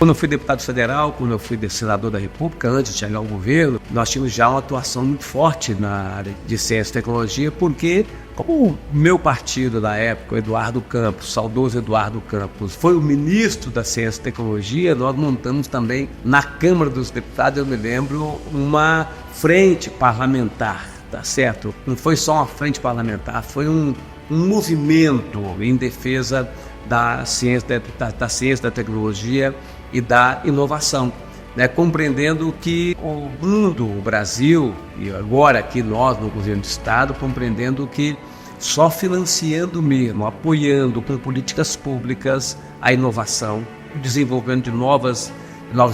Quando eu fui deputado federal, quando eu fui senador da República, antes de chegar ao governo, nós tínhamos já uma atuação muito forte na área de ciência e tecnologia, porque como o meu partido da época, o Eduardo Campos, saudoso Eduardo Campos, foi o ministro da Ciência e Tecnologia, nós montamos também na Câmara dos Deputados, eu me lembro, uma frente parlamentar, tá certo? Não foi só uma frente parlamentar, foi um movimento em defesa da ciência, da ciência, da tecnologia e da inovação, né? Compreendendo que o mundo, o Brasil, e agora aqui nós no governo do estado, compreendendo que só financiando mesmo, apoiando com políticas públicas a inovação, o desenvolvimento de novas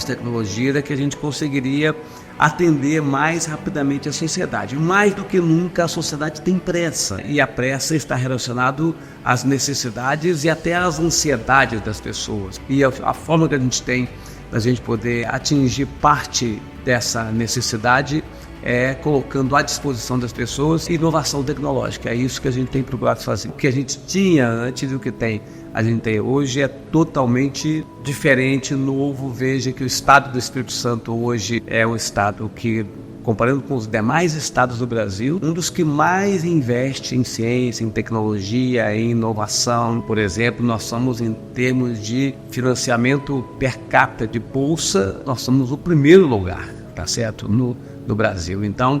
tecnologias, é que a gente conseguiria atender mais rapidamente a sociedade. Mais do que nunca a sociedade tem pressa, e a pressa está relacionada às necessidades e até às ansiedades das pessoas. E a forma que a gente tem da gente poder atingir parte dessa necessidade é colocando à disposição das pessoas inovação tecnológica. É isso que a gente tem procurado fazer. O que a gente tinha antes e o que a gente tem hoje é totalmente diferente, novo. Veja que o estado do Espírito Santo hoje é um estado que, comparando com os demais estados do Brasil, um dos que mais investe em ciência, em tecnologia, em inovação. Por exemplo, nós somos, em termos de financiamento per capita de bolsa, nós somos o primeiro lugar, tá certo? No Brasil. Então,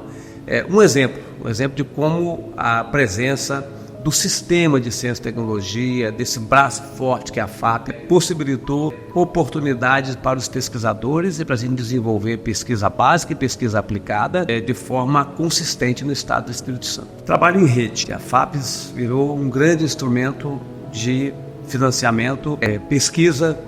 um exemplo de como a presença do sistema de ciência e tecnologia, desse braço forte que é a FAP, possibilitou oportunidades para os pesquisadores e para a gente desenvolver pesquisa básica e pesquisa aplicada de forma consistente no estado do Espírito Santo. Trabalho em rede. A FAPES virou um grande instrumento de financiamento, pesquisa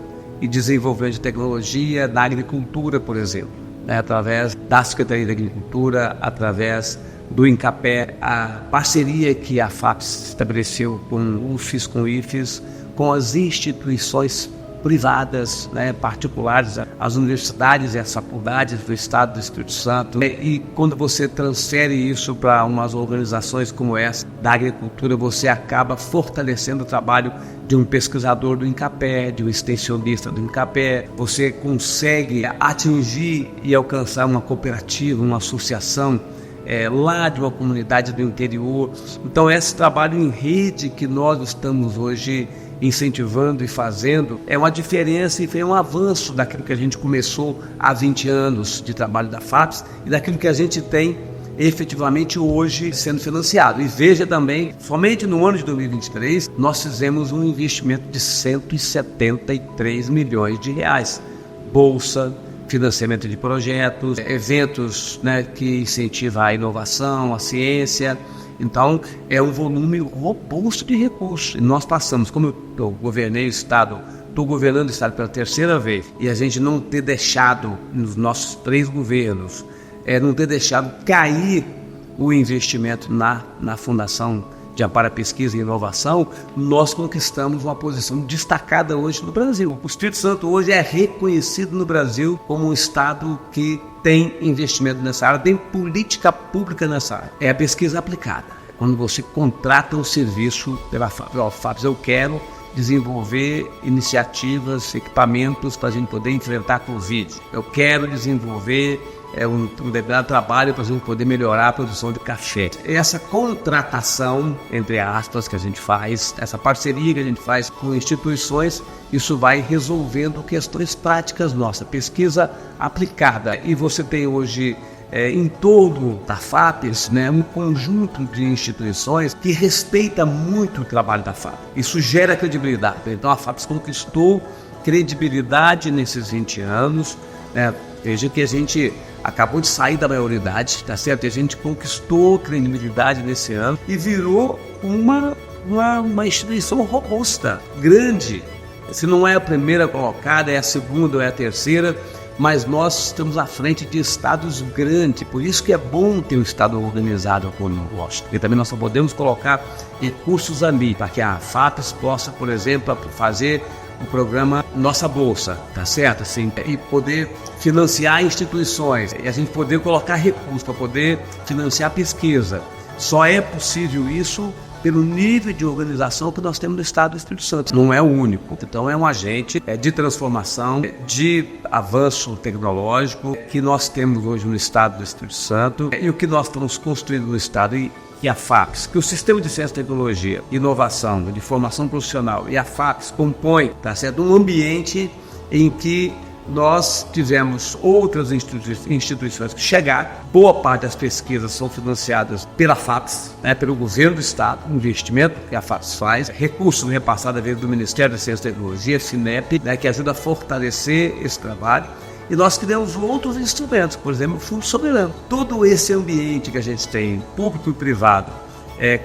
e desenvolvimento de tecnologia na agricultura, por exemplo, através da Secretaria da Agricultura, através do INCAPé, a parceria que a FAPES estabeleceu com o UFES, com o IFES, com as instituições privadas, particulares, as universidades e as faculdades do estado do Espírito Santo. E quando você transfere isso para umas organizações como essa da agricultura, você acaba fortalecendo o trabalho de um pesquisador do INCAPé, de um extensionista do INCAPé. Você consegue atingir e alcançar uma cooperativa, uma associação lá de uma comunidade do interior. Então, esse trabalho em rede que nós estamos hoje incentivando e fazendo é uma diferença e foi um avanço daquilo que a gente começou há 20 anos de trabalho da FAPES e daquilo que a gente tem efetivamente hoje sendo financiado. E veja também, somente no ano de 2023, nós fizemos um investimento de 173 milhões de reais. Bolsa, financiamento de projetos, eventos que incentivam a inovação, a ciência. Então, é um volume robusto de recursos. E nós passamos, como eu governei o Estado, estou governando o Estado pela terceira vez, e a gente não ter deixado, nos nossos 3 governos, não ter deixado cair o investimento na Fundação de Amparo à Pesquisa e Inovação, nós conquistamos uma posição destacada hoje no Brasil. O Espírito Santo hoje é reconhecido no Brasil como um estado que tem investimento nessa área, tem política pública nessa área. É a pesquisa aplicada. Quando você contrata um serviço pela FAPES, eu quero desenvolver iniciativas, equipamentos para a gente poder enfrentar a Covid. Eu quero desenvolver um determinado trabalho para a gente poder melhorar a produção de café. Essa contratação, entre aspas, que a gente faz, essa parceria que a gente faz com instituições, isso vai resolvendo questões práticas nossas, pesquisa aplicada. E você tem hoje, em todo da FAPES, um conjunto de instituições que respeita muito o trabalho da FAPES. Isso gera credibilidade. Então a FAPES conquistou credibilidade nesses 20 anos. Veja que a gente acabou de sair da maioridade, tá certo? E a gente conquistou credibilidade nesse ano e virou uma instituição robusta, grande. Se não é a primeira colocada, é a segunda ou é a terceira, mas nós estamos à frente de estados grandes. Por isso que é bom ter um estado organizado como o nosso. E também nós só podemos colocar recursos ali para que a FAPES possa, por exemplo, fazer o programa Nossa Bolsa, tá certo? Assim, e poder financiar instituições, e a gente poder colocar recursos para poder financiar pesquisa. Só é possível isso pelo nível de organização que nós temos no Estado do Espírito Santo. Não é o único. Então é um agente de transformação, de avanço tecnológico que nós temos hoje no Estado do Espírito Santo e o que nós estamos construindo no Estado. E a FAPES, que o Sistema de Ciência, Tecnologia, Inovação, de Formação Profissional e a FAPES compõem, tá certo, um ambiente em que nós tivemos outras instituições que chegaram. Boa parte das pesquisas são financiadas pela FAPES, pelo governo do Estado, investimento que a FAPES faz, recursos repassados do Ministério da Ciência e Tecnologia, FINEP, que ajuda a fortalecer esse trabalho. E nós criamos outros instrumentos, por exemplo, o Fundo Soberano. Todo esse ambiente que a gente tem, público e privado,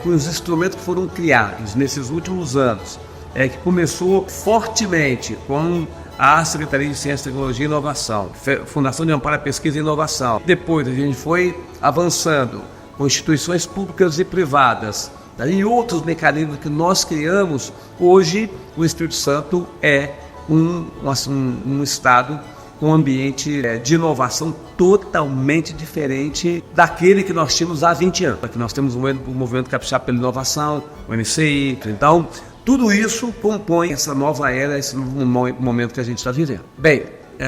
com os instrumentos que foram criados nesses últimos anos, que começou fortemente com a Secretaria de Ciência, Tecnologia e Inovação, Fundação de Amparo à Pesquisa e Inovação. Depois a gente foi avançando com instituições públicas e privadas e outros mecanismos que nós criamos. Hoje o Espírito Santo é um estado com um ambiente de inovação totalmente diferente daquele que nós tínhamos há 20 anos. Aqui nós temos o Movimento Capixaba pela Inovação, o MCI. Então, tudo isso compõe essa nova era, esse novo momento que a gente está vivendo. Bem,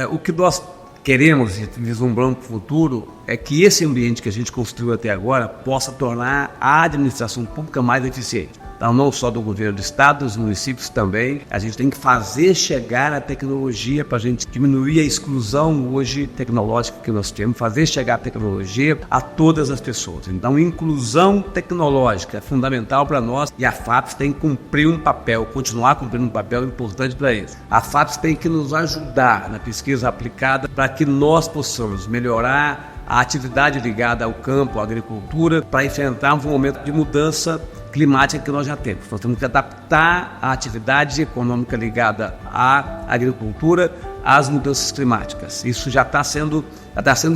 o que nós queremos e vislumbramos para o futuro é que esse ambiente que a gente construiu até agora possa tornar a administração pública mais eficiente. Então, não só do governo do Estado, dos municípios também. A gente tem que fazer chegar a tecnologia para a gente diminuir a exclusão hoje tecnológica que nós temos, fazer chegar a tecnologia a todas as pessoas. Então, inclusão tecnológica é fundamental para nós e a FAPES tem que cumprir um papel, continuar cumprindo um papel importante para isso. A FAPES tem que nos ajudar na pesquisa aplicada para que nós possamos melhorar a atividade ligada ao campo, à agricultura, para enfrentar um momento de mudança climática que nós já temos. Nós temos que adaptar a atividade econômica ligada à agricultura às mudanças climáticas. Isso já está sendo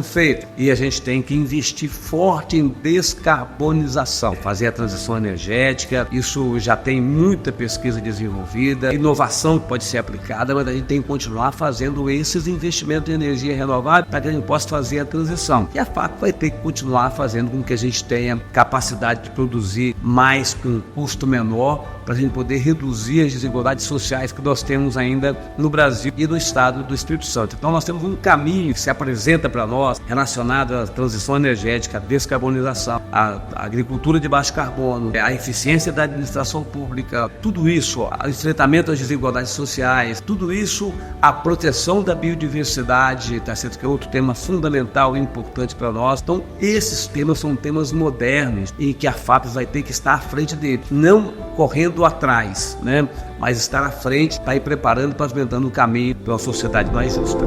feito e a gente tem que investir forte em descarbonização, fazer a transição energética. Isso já tem muita pesquisa desenvolvida, inovação que pode ser aplicada, mas a gente tem que continuar fazendo esses investimentos em energia renovável para que a gente possa fazer a transição. E a FAP vai ter que continuar fazendo com que a gente tenha capacidade de produzir mais com um custo menor, para a gente poder reduzir as desigualdades sociais que nós temos ainda no Brasil e no estado do Espírito Santo. Então nós temos um caminho que se apresenta para nós relacionado à transição energética, à descarbonização, à agricultura de baixo carbono, à eficiência da administração pública, tudo isso, o enfrentamento às desigualdades sociais, tudo isso, a proteção da biodiversidade, tá certo? Que é outro tema fundamental e importante para nós. Então esses temas são temas modernos e que a FAPES vai ter que estar à frente deles, não correndo atrás, mas estar à frente, para ir preparando, pavimentando o caminho para uma sociedade mais justa.